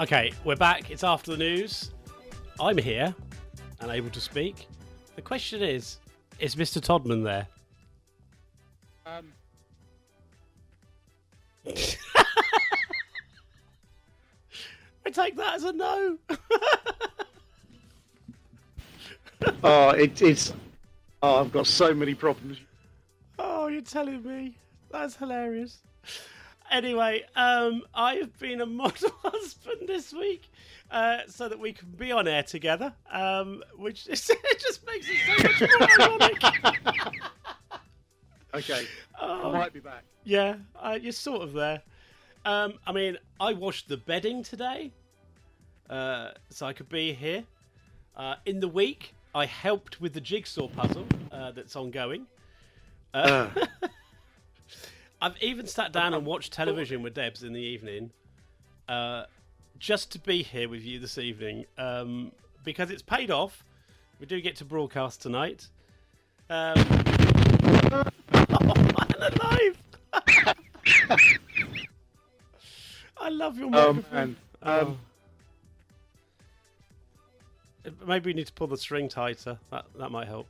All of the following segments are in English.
Okay, we're back. It's after the news. I'm here and able to speak. The question is Mr. Todman there? I take that as a no. It's. Oh, I've got so many problems. Oh, you're telling me. That's hilarious. Anyway, I've been a model husband this week so that we can be on air together, which it just makes it so much more ironic. Okay, I might be back. Yeah, you're sort of there. I mean, I washed the bedding today, so I could be here. In the week, I helped with the jigsaw puzzle that's ongoing. I've even sat down and watched television with Debs in the evening, just to be here with you this evening, because it's paid off. We do get to broadcast tonight. Oh, man alive! I love your microphone. Maybe we need to pull the string tighter. That might help.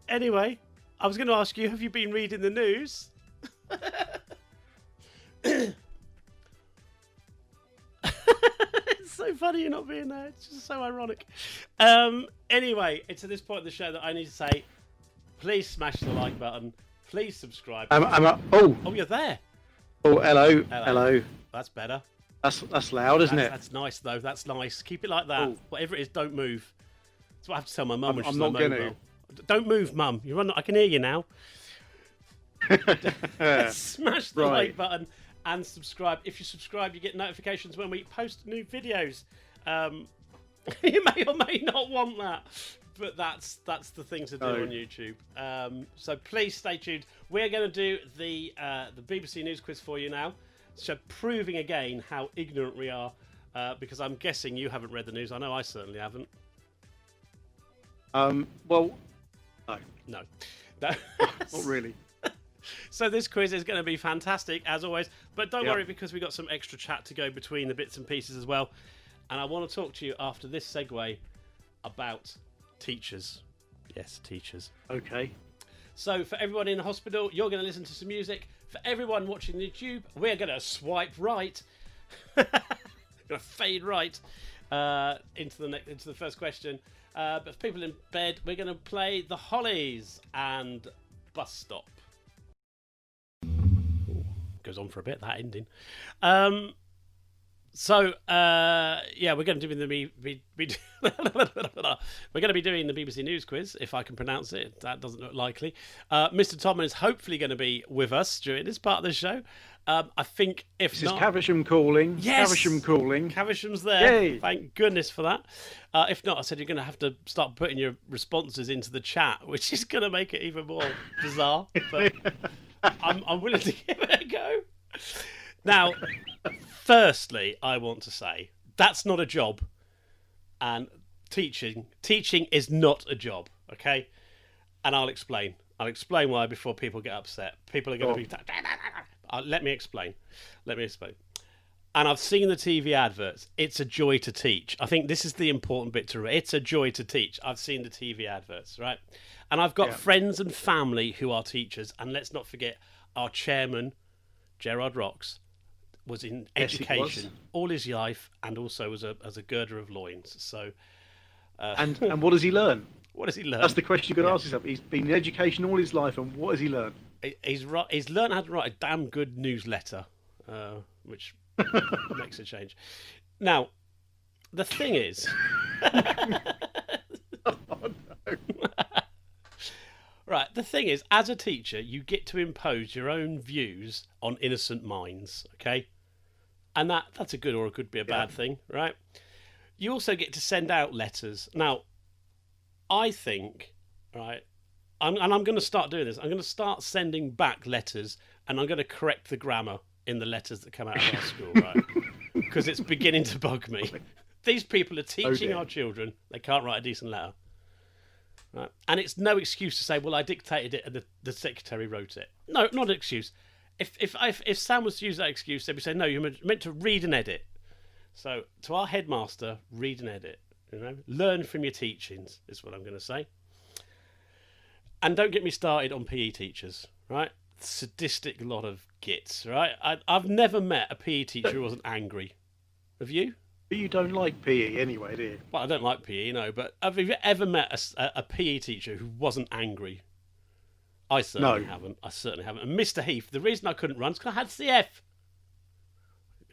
Anyway, I was going to ask you, have you been reading the news? It's so funny you're not being there. It's just so ironic. Anyway, it's at this point of the show that I need to say, please smash the like button. Please subscribe. Oh, you're there. Oh, hello. That's better. That's loud, isn't it? That's nice, though. That's nice. Keep it like that. Oh. Whatever it is, don't move. That's what I have to tell my mum when she's I'm not going to. Don't move, Mum. I can hear you now. Smash the like button and subscribe. If you subscribe, you get notifications when we post new videos. You may or may not want that, but that's the thing to do on YouTube. So please stay tuned. We're going to do the BBC News quiz for you now, so proving again how ignorant we are, because I'm guessing you haven't read the news. I know I certainly haven't. Well, No. Not really. So this quiz is going to be fantastic, as always. But don't worry, because we got some extra chat to go between the bits and pieces as well. And I want to talk to you after this segue about teachers. Yes, teachers. Okay. So for everyone in the hospital, you're going to listen to some music. For everyone watching YouTube, we're going to swipe right. Going to fade right into the first question. But for people in bed, we're going to play The Hollies and Bus Stop. Ooh, goes on for a bit, that ending. We're going to be doing the BBC News quiz, if I can pronounce it. That doesn't look likely. Mr. Todman is hopefully going to be with us during this part of the show. I think if this not... is Caversham calling. Yes! Caversham calling. Caversham's there. Yay! Thank goodness for that. If not, I said you're going to have to start putting your responses into the chat, which is going to make it even more bizarre. But I'm willing to give it a go. Now, firstly, I want to say that's not a job, and teaching is not a job. Okay, and I'll explain. I'll explain why before people get upset. People are going to be. Let me explain. And I've seen the TV adverts. It's a joy to teach. I think this is the important bit to read. It's a joy to teach. I've seen the TV adverts, right? And I've got friends and family who are teachers. And let's not forget, our chairman, Gerard Rocks, was in education all his life, and also as a girder of loins. So, and what does he learn? What does he learn? That's the question you've got to ask yourself. He's been in education all his life, and what has he learned? He's learned how to write a damn good newsletter, which makes a change. Now, the thing is... Oh, no. Right, the thing is, as a teacher, you get to impose your own views on innocent minds, okay? And that's a good or it could be a bad thing, right? You also get to send out letters. Now, I think, right, I'm going to start doing this. I'm going to start sending back letters, and I'm going to correct the grammar in the letters that come out of our school, right? Because it's beginning to bug me. These people are teaching our children. They can't write a decent letter. Right? And it's no excuse to say, well, I dictated it and the secretary wrote it. No, not an excuse. if Sam was to use that excuse, they'd be saying, no, you're meant to read and edit. So to our headmaster, read and edit. Learn from your teachings is what I'm going to say. And don't get me started on PE teachers, right? Sadistic lot of gits, right? I've never met a PE teacher who wasn't angry. Have you? But you don't like PE anyway, do you? Well, I don't like PE, no, but have you ever met a PE teacher who wasn't angry? I certainly haven't. And Mr. Heath, the reason I couldn't run is because I had CF.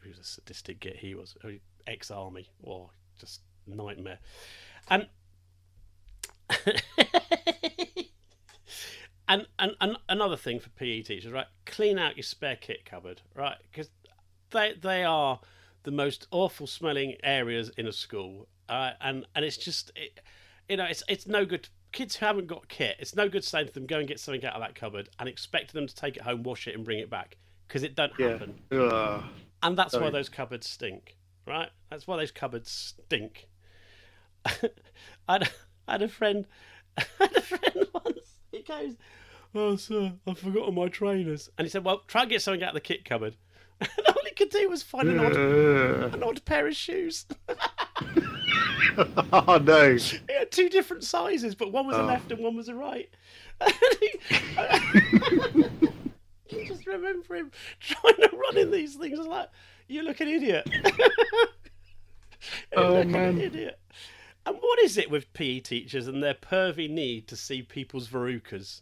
He was a sadistic git, he was. Ex-army. Oh, just nightmare. And... And another thing for PE teachers, right? Clean out your spare kit cupboard, right? Because they are the most awful smelling areas in a school, and it's just it's no good. Kids who haven't got kit, it's no good saying to them, go and get something out of that cupboard and expect them to take it home, wash it, and bring it back, because it don't happen. And that's why those cupboards stink, right? That's why those cupboards stink. I had a friend once. He goes, "Oh, sir, I've forgotten my trainers." And he said, "Well, try and get something out of the kit cupboard." And all he could do was find an odd pair of shoes. Oh, no. He had two different sizes, but one was a left and one was a right. And you just remember him trying to run in these things. I was like, you look an idiot. Man. An idiot. And what is it with PE teachers and their pervy need to see people's verrucas?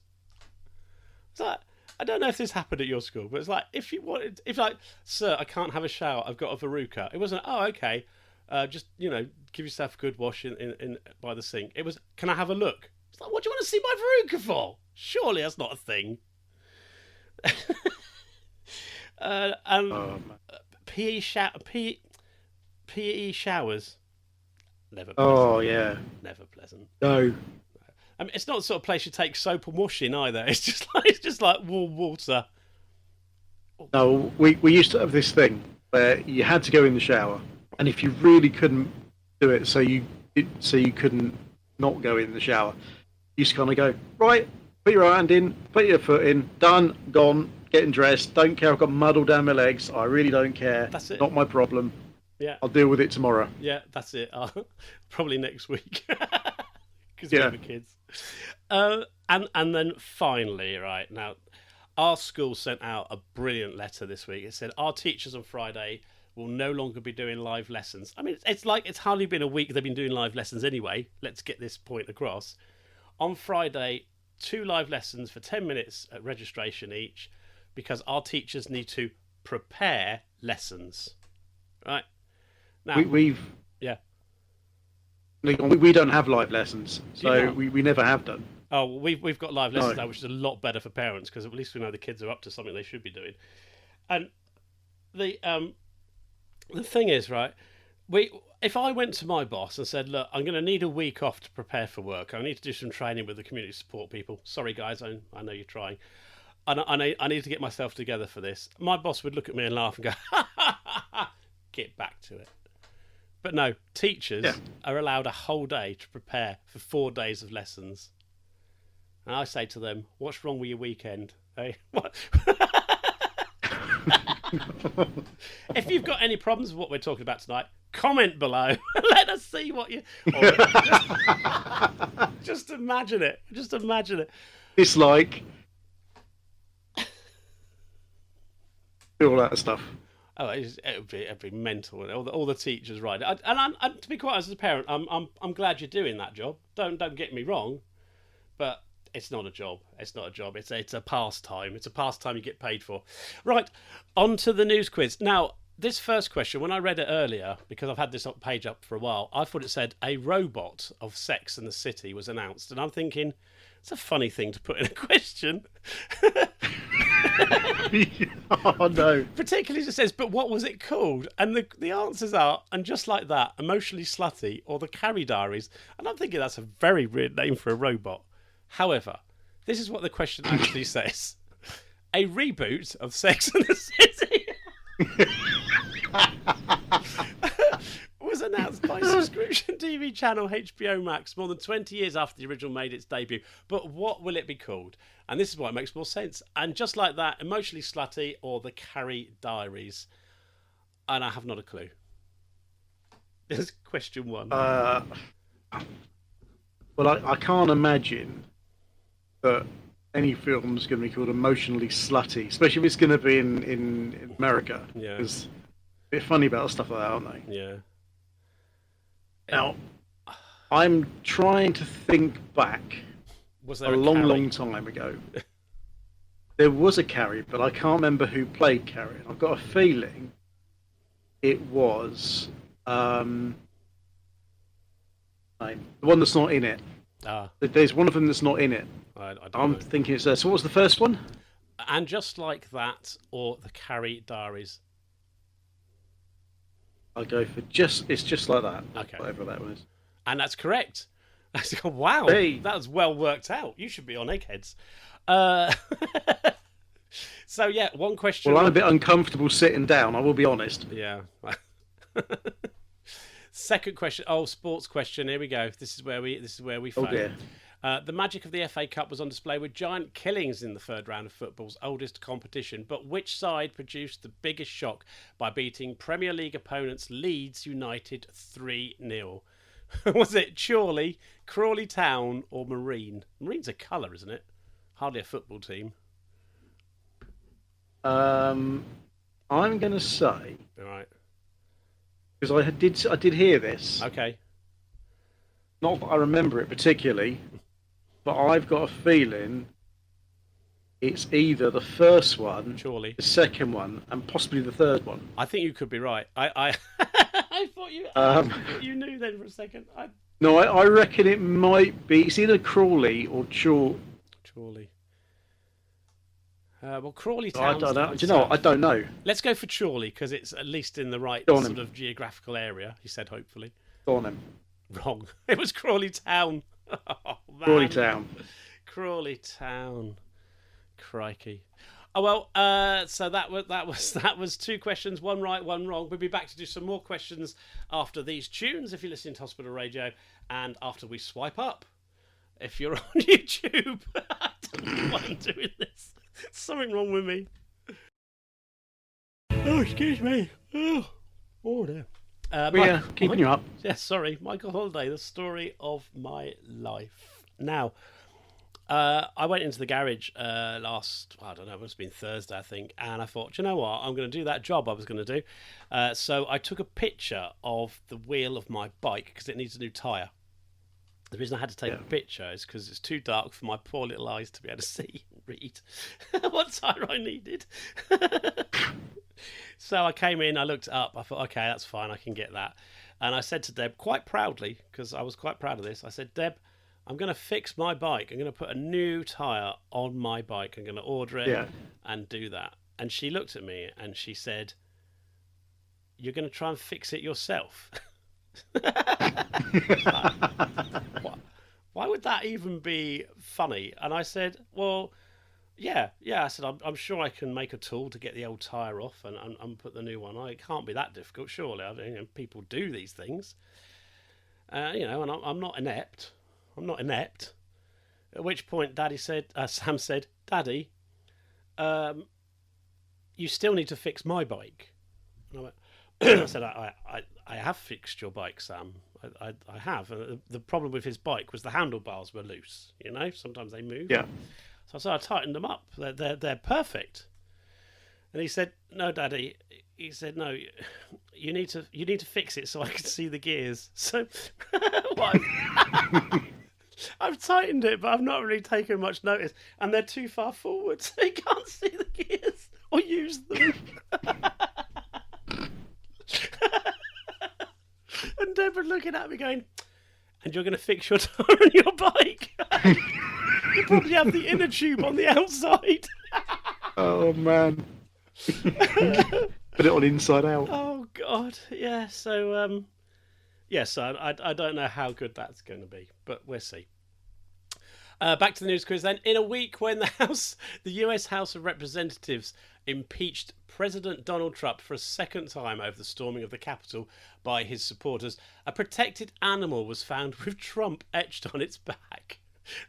It's like, I don't know if this happened at your school, but it's like, if sir, I can't have a shower, I've got a verruca. It wasn't, oh, okay, just, give yourself a good wash in by the sink. It was, can I have a look? It's like, what do you want to see my verruca for? Surely that's not a thing. PE showers. Never pleasant. Oh, yeah. Never pleasant. No. I mean, it's not the sort of place you take soap and wash in either. It's just like warm water. No, we used to have this thing where you had to go in the shower, and if you really couldn't do it, so you couldn't not go in the shower, you used to kind of go, right, put your hand in, put your foot in, done, gone, getting dressed, don't care, I've got mud all down my legs, I really don't care. That's it. Not my problem. Yeah. I'll deal with it tomorrow. Yeah, that's it. Probably next week. Because we have kids. And then finally, right, now, our school sent out a brilliant letter this week. It said, our teachers on Friday will no longer be doing live lessons. I mean, it's hardly been a week they've been doing live lessons anyway. Let's get this point across. On Friday, 2 live lessons for 10 minutes at registration each, because our teachers need to prepare lessons. Right? Now, we don't have live lessons, so we never have done. Oh, we've got live lessons now, which is a lot better for parents, because at least we know the kids are up to something they should be doing. And the thing is, right, if I went to my boss and said, look, I'm going to need a week off to prepare for work, I need to do some training with the community support people. Sorry, guys, I know you're trying. I need to get myself together for this. My boss would look at me and laugh and go, ha, ha, ha, ha. Get back to it. But no, teachers are allowed a whole day to prepare for 4 days of lessons. And I say to them, what's wrong with your weekend? Hey, what? If you've got any problems with what we're talking about tonight, comment below. Let us see what you... Just imagine it. Just imagine it. It's like... all that stuff. Oh, it'd be mental. All the teachers, right? And to be quite honest, as a parent, I'm glad you're doing that job. Don't get me wrong, but it's not a job. It's not a job. It's a pastime. It's a pastime you get paid for. Right, on to the news quiz. Now, this first question, when I read it earlier, because I've had this page up for a while, I thought it said a robot of Sex and the City was announced, and I'm thinking it's a funny thing to put in a question. Oh no! Particularly as it says, but what was it called? And the answers are, and just like that, Emotionally Slutty or the Carrie Diaries. And I'm thinking that's a very weird name for a robot. However, this is what the question actually says: a reboot of Sex and the City was announced by online subscription TV channel HBO Max more than 20 years after the original made its debut. But what will it be called? And this is why it makes more sense. And just like that, Emotionally Slutty or The Carrie Diaries. And I have not a clue. There's question one. Well, I can't imagine that any film's going to be called Emotionally Slutty, especially if it's going to be in America. Yeah. Because a bit funny about stuff like that, aren't they? Yeah. Now, I'm trying to think back Was there a a long, Carrie? long time ago. There was a Carrie, but I can't remember who played Carrie. I've got a feeling it was the one that's not in it. There's one of them that's not in it. I don't I'm know. thinking it's there. So what was the first one? And Just Like That or The Carrie Diaries. I'll go for it's just like that. Okay. Whatever that was. And that's correct. Wow, Hey. that was well worked out. You should be on Eggheads. So yeah, one question. Well, I'm a bit uncomfortable sitting down, I will be honest. Yeah. Second question. Oh, sports question. Here we go. This is where we Oh fail. dear. The magic of the FA Cup was on display with giant killings in the third round of football's oldest competition. But which side produced the biggest shock by beating Premier League opponents Leeds United 3-0? Was it Chorley, Crawley Town, or Marine? Marine's a colour, isn't it? Hardly a football team. I'm going to say, All right. because I did hear this. Okay. Not that I remember it particularly, but I've got a feeling it's either the first one, Chorley. the second one, and possibly the third one. I think you could be right. I thought you knew then for a second. No, I reckon it might be. It's either Crawley or Chorley. Well, Crawley I Town. don't know. Do you know what? I don't know. Let's go for Chorley because it's at least in the right Go on sort then. of geographical area. He said, hopefully. Go on then. Wrong. It was Crawley Town. Oh, man. Crawley Town. Crawley Town. Crikey. Oh well. So that was two questions, one right, one wrong. We'll be back to do some more questions after these tunes. If you're listening to Hospital Radio, and after we swipe up, if you're on YouTube. I don't know why I'm doing this. Something wrong with me. Oh, excuse me. Oh dear. Yeah, keeping you up. Yeah, sorry. Michael Holiday, the story of my life. Now, I went into the garage I don't know, it must have been Thursday, I think, and I thought, do you know what, I'm going to do that job I was going to do. So I took a picture of the wheel of my bike because it needs a new tyre. The reason I had to take a picture is because it's too dark for my poor little eyes to be able to see and read what tyre I needed. So I came in, I looked it up, I thought, okay, that's fine, I can get that. And I said to Deb, quite proudly, because I was quite proud of this, I said, Deb, I'm going to fix my bike. I'm going to put a new tyre on my bike. I'm going to order it and do that. And she looked at me and she said, you're going to try and fix it yourself? Why would that even be funny? And I said, well, yeah. I said, I'm sure I can make a tool to get the old tyre off and put the new one on. It can't be that difficult, surely. I mean, people do these things. And I'm not inept. At which point Sam said, Daddy, you still need to fix my bike. And I went, I said, I have fixed your bike, Sam. I have. The problem with his bike was the handlebars were loose. Sometimes they move. Yeah. So I tightened them up. They're perfect. And he said, no, Daddy. He said, no, you need to fix it so I can see the gears. So I've tightened it, but I've not really taken much notice. And they're too far forward, so you can't see the gears or use them. And Deborah looking at me going, and you're going to fix your tyre on your bike? You probably have the inner tube on the outside. Oh, man. Put it on inside out. Oh, God. Yeah, so, I don't know how good that's going to be, but we'll see. Back to the news quiz then. In a week when the US House of Representatives impeached President Donald Trump for a second time over the storming of the Capitol by his supporters, a protected animal was found with Trump etched on its back.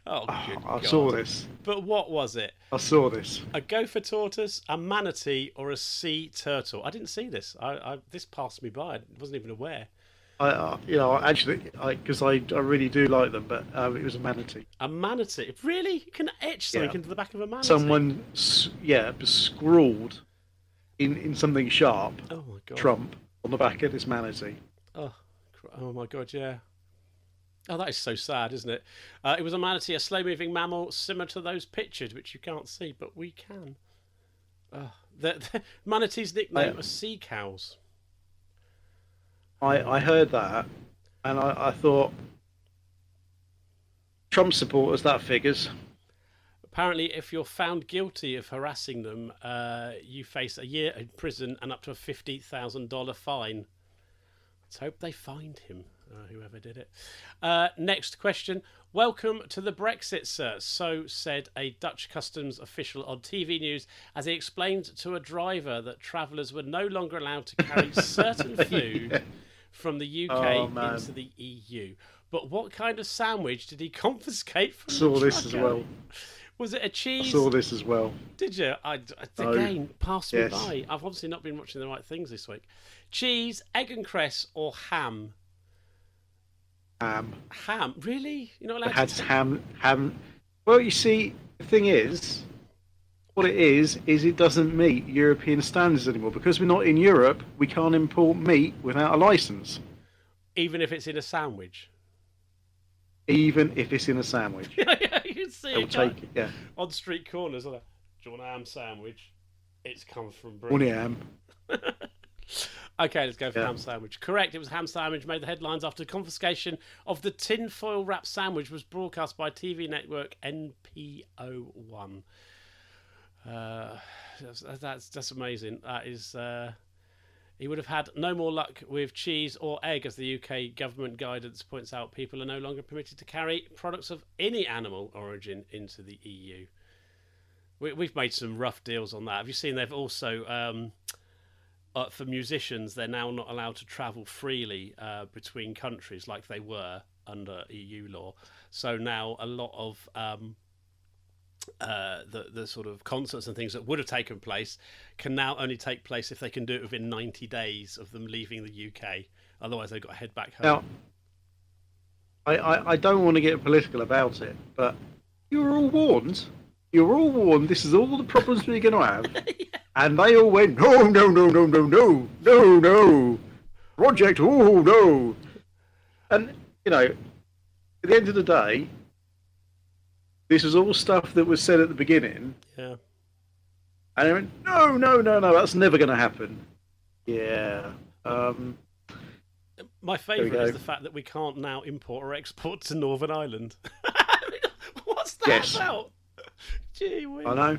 Oh, good I God. saw this. But what was it? I saw this. A gopher tortoise, a manatee, or a sea turtle? I didn't see this. This passed me by. I wasn't even aware. Because I really do like them, but it was a manatee. A manatee? Really? You can etch something Yeah. into the back of a manatee? Someone, scrawled in something sharp, Oh my God. Trump on the back of this manatee. Oh my God, yeah. Oh, that is so sad, isn't it? It was a manatee, a slow-moving mammal similar to those pictured, which you can't see, but we can. The manatee's nickname was sea cows. I heard that, and I thought, Trump supporters, that figures. Apparently, if you're found guilty of harassing them, you face a year in prison and up to a $50,000 fine. Let's hope they find him, whoever did it. Next question. Welcome to the Brexit, sir. So said a Dutch customs official on TV news as he explained to a driver that travellers were no longer allowed to carry certain food from the UK into the EU. But what kind of sandwich did he confiscate from the trucker? This as well. Was it a cheese? I saw this as well. Did you? Again, passed me by. I've obviously not been watching the right things this week. Cheese, egg and cress, or ham? Ham. Ham? Really? You're not allowed It had to... ham. Well, you see, the thing is, what it is it doesn't meet European standards anymore. Because we're not in Europe, we can't import meat without a license. Even if it's in a sandwich? Even if it's in a sandwich. Yeah, you can see it. Take it, yeah. On street corners. Like, do you want a ham sandwich? It's come from Britain. Only ham. Okay, let's go for ham sandwich. Correct, it was ham sandwich, made the headlines after confiscation of the tinfoil wrap sandwich was broadcast by TV network NPO1. That's amazing. That is... He would have had no more luck with cheese or egg, as the UK government guidance points out. People are no longer permitted to carry products of any animal origin into the EU. We've made some rough deals on that. Have you seen they've also... for musicians, they're now not allowed to travel freely between countries like they were under EU law. So now a lot of the sort of concerts and things that would have taken place can now only take place if they can do it within 90 days of them leaving the UK. Otherwise, they've got to head back home. Now, I don't want to get political about it, but you were all warned. You were all warned. This is all the problems we're going to have. Yeah. And they all went, no, project, oh, no. And, at the end of the day, this is all stuff that was said at the beginning. Yeah. And they went, no, that's never going to happen. Yeah. My favourite is the fact that we can't now import or export to Northern Ireland. What's that about? Gee whiz. I know.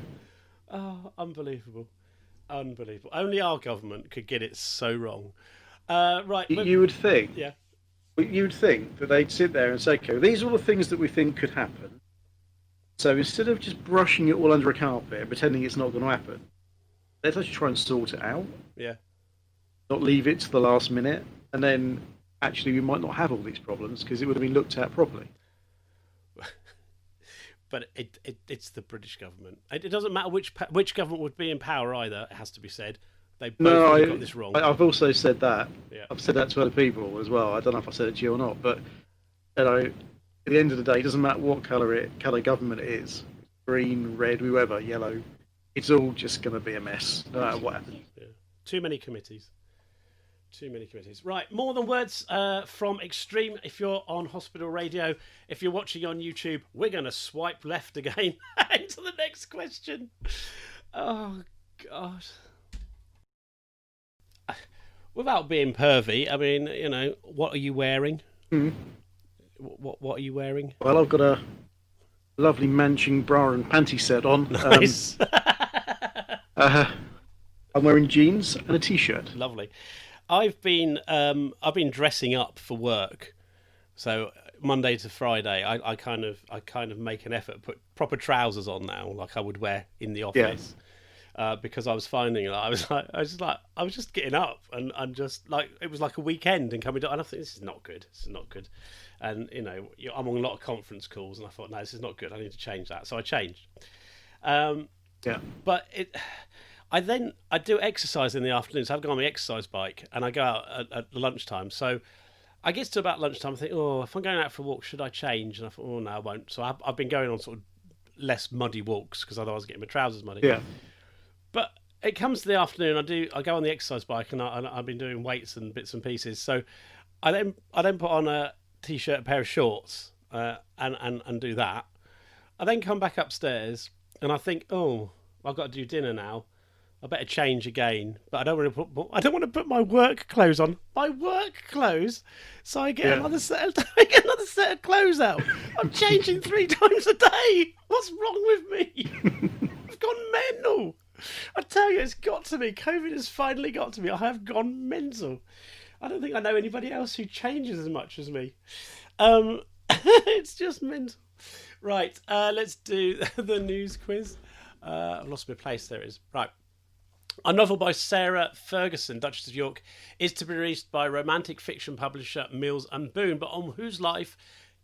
Oh, unbelievable. Only our government could get it so wrong. Right. You would think. Yeah. You would think that they'd sit there and say, okay, these are all the things that we think could happen. So instead of just brushing it all under a carpet and pretending it's not going to happen, let's actually try and sort it out. Yeah. Not leave it to the last minute, and then actually we might not have all these problems because it would have been looked at properly. But it's the British government. It doesn't matter which government would be in power either. It has to be said. They both got this wrong. I've also said that. Yeah. I've said that to other people as well. I don't know if I said it to you or not, but at the end of the day, it doesn't matter what colour government it is, green, red, whoever, yellow. It's all just going to be a mess, no matter what happens. Yeah. Too many committees. Right, more than words from Extreme. If you're on hospital radio, if you're watching on YouTube, we're going to swipe left again into the next question. Oh, God. Without being pervy, I mean, what are you wearing? Mm. What are you wearing? Well, I've got a lovely manching bra and panty set on. Nice. I'm wearing jeans and a t-shirt. Lovely. I've been dressing up for work, so Monday to Friday, I kind of make an effort to put proper trousers on now, like I would wear in the office. Because I was finding I was just getting up and just like it was like a weekend and coming down, and I think this is not good. And I'm on a lot of conference calls, and I thought, no, this is not good. I need to change that. So I changed. But I do exercise in the afternoon. So I've got on my exercise bike and I go out at lunchtime. So I get to about lunchtime, I think, if I'm going out for a walk, should I change? And I thought, no, I won't. So I've been going on sort of less muddy walks because otherwise I was getting my trousers muddy. Yeah. But it comes to the afternoon, I go on the exercise bike and I've been doing weights and bits and pieces. So I then put on a t-shirt, a pair of shorts, and do that. I then come back upstairs and I think, I've got to do dinner now. I better change again, but I don't want to put my work clothes on. My work clothes, so I get another set of clothes out. I'm changing 3 times a day. What's wrong with me? I've gone mental. I tell you, it's got to me. COVID has finally got to me. I have gone mental. I don't think I know anybody else who changes as much as me. It's just mental. Right, let's do the news quiz. I've lost my place. There it is. Right. A novel by Sarah Ferguson, Duchess of York, is to be released by romantic fiction publisher Mills and Boon, but on whose life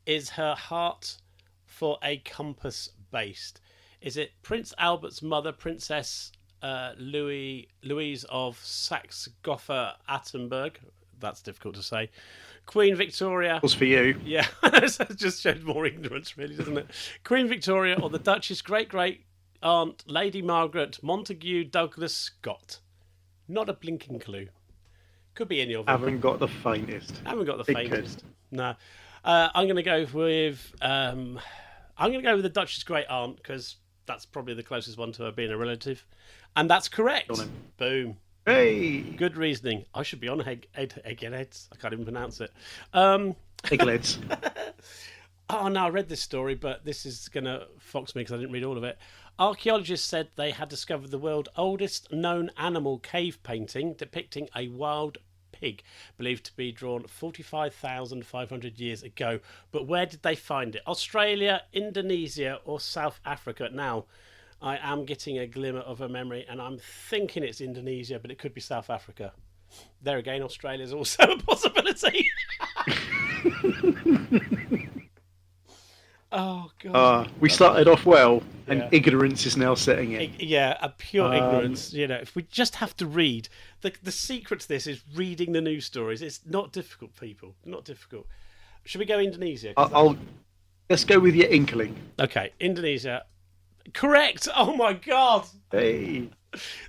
is her heart for a compass based? Is it Prince Albert's mother, Princess Louise of Saxe-Gotha-Attenberg? That's difficult to say. Queen Victoria. Was for you. Yeah, that just shows more ignorance, really, doesn't it? Queen Victoria or the Duchess' great aunt, Lady Margaret Montague Douglas Scott. Not a blinking clue. Could be any of them. Haven't got the faintest. No. I'm going to go with the Duchess' great aunt because that's probably the closest one to her being a relative, and that's correct. Boom. Hey. Good reasoning. I should be on Eggheads. I can't even pronounce it. Eggheads. Oh no, I read this story, but this is going to fox me because I didn't read all of it. Archaeologists said they had discovered the world's oldest known animal cave painting depicting a wild pig, believed to be drawn 45,500 years ago. But where did they find it? Australia, Indonesia, or South Africa? Now, I am getting a glimmer of a memory, and I'm thinking it's Indonesia, but it could be South Africa. There again, Australia is also a possibility. Oh, God. We started off well, and ignorance is now setting in. A pure ignorance. If we just have to read, the secret to this is reading the news stories. It's not difficult, people. Not difficult. Should we go Indonesia? Let's go with your inkling. Okay, Indonesia. Correct! Oh, my God! Hey.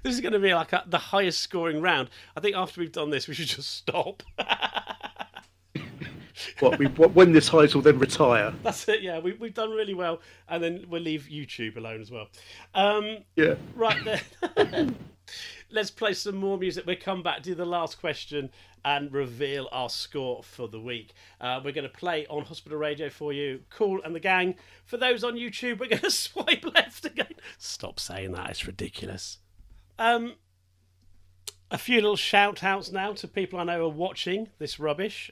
This is going to be like the highest scoring round. I think after we've done this, we should just stop. We win the title, then retire. That's it, yeah. We've done really well, and then we'll leave YouTube alone as well. Right then. Let's play some more music. We'll come back, do the last question, and reveal our score for the week. We're going to play on Hospital Radio for you, Cool and the Gang. For those on YouTube, we're going to swipe left again. Stop saying that, it's ridiculous. A few little shout-outs now to people I know are watching this rubbish.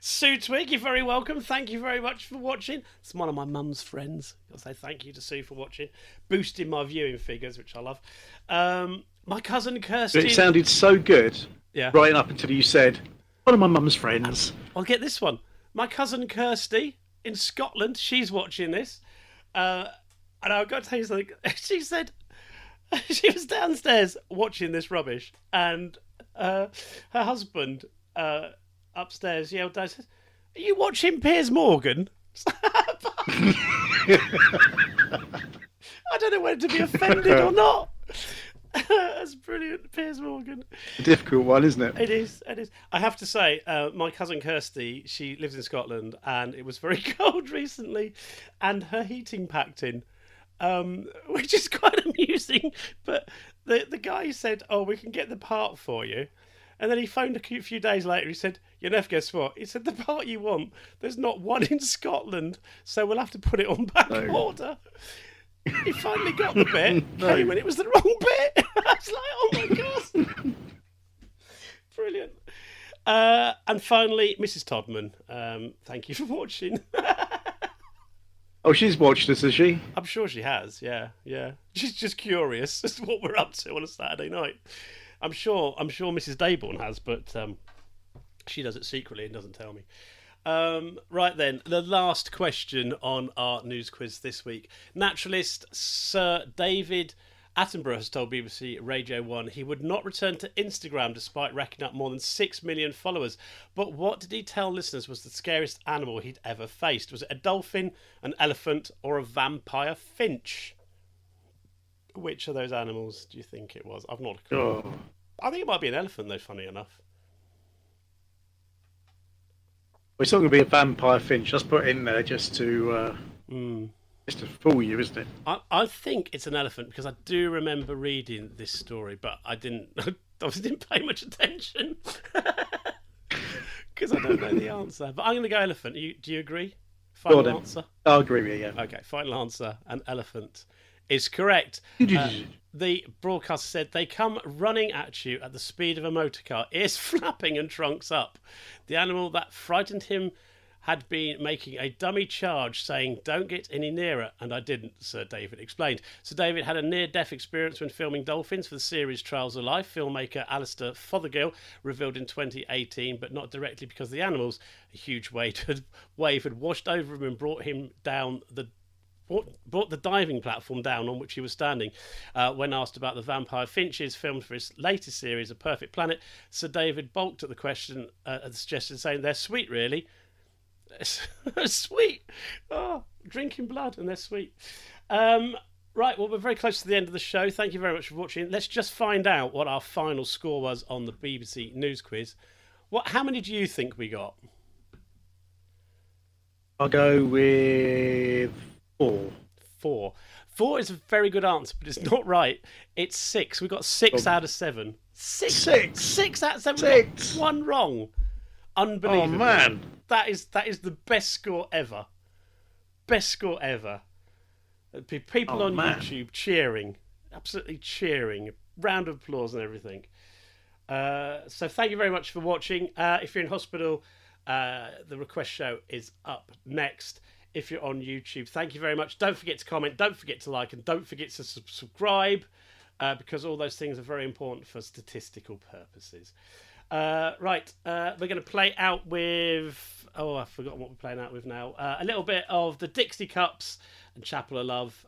Sue Twig, you're very welcome. Thank you very much for watching. It's one of my mum's friends. I'll say thank you to Sue for watching. Boosting my viewing figures, which I love. My cousin Kirsty... It sounded so good, yeah, right up until you said, one of my mum's friends. I'll get this one. My cousin Kirsty in Scotland, she's watching this. And I've got to tell you something. She said... She was downstairs watching this rubbish, and her husband upstairs yelled down, says, "Are you watching Piers Morgan?" I don't know whether to be offended or not. That's brilliant, Piers Morgan. A difficult one, isn't it? It is. I have to say, my cousin Kirsty, she lives in Scotland, and it was very cold recently, and her heating packed in. Which is quite amusing, but the guy said, "Oh, we can get the part for you," and then he phoned a few days later. He said, "You never guess what?" He said, "The part you want, there's not one in Scotland, so we'll have to put it on back order." He finally got the bit, came and it was the wrong bit. I was like, "Oh my God, brilliant!" And finally, Mrs. Todman, thank you for watching. Oh, she's watched us, has she? I'm sure she has. Yeah, yeah. She's just curious as to what we're up to on a Saturday night. I'm sure. Mrs. Dayborn has, but she does it secretly and doesn't tell me. Right then, the last question on our news quiz this week. Naturalist Sir David Attenborough has told BBC Radio 1 he would not return to Instagram despite racking up more than 6 million followers. But what did he tell listeners was the scariest animal he'd ever faced? Was it a dolphin, an elephant, or a vampire finch? Which of those animals do you think it was? I've not a clue. Oh. I think it might be an elephant, though, funny enough. It's not going to be a vampire finch. Just put it in there just to fool you, isn't it? I think it's an elephant because I do remember reading this story, but I obviously didn't pay much attention because I don't know the answer. But I'm going to go elephant. Do you agree? Final answer? I'll agree with you, yeah. Okay, final answer. An elephant is correct. The broadcaster said they come running at you at the speed of a motor car, ears flapping and trunks up. The animal that frightened him had been making a dummy charge saying, "Don't get any nearer," and I didn't, Sir David explained. Sir David had a near-death experience when filming dolphins for the series Trials of Life. Filmmaker Alistair Fothergill revealed in 2018, but not directly because of the animals. A huge wave had washed over him and brought the diving platform down on which he was standing. When asked about the vampire finches filmed for his latest series, A Perfect Planet, Sir David balked at the question, at the suggestion, saying, "They're sweet, really." Sweet. Oh, drinking blood, and they're sweet. Right, well, we're very close to the end of the show. Thank you very much for watching. Let's just find out what our final score was on the BBC News Quiz. How many do you think we got? I'll go with 4. 4. 4 is a very good answer, but it's not right. It's 6. We got 6 out of 7. 6 out of 7. 6. One wrong. Unbelievable. Oh man, that is the best score ever. Best score ever. People on YouTube cheering, absolutely cheering, round of applause and everything. So thank you very much for watching. If you're in hospital, the request show is up next. If you're on YouTube, thank you very much. Don't forget to comment, don't forget to like, and don't forget to subscribe, because all those things are very important for statistical purposes. Right, we're going to play out with... Oh, I've forgotten what we're playing out with now. A little bit of the Dixie Cups and Chapel of Love.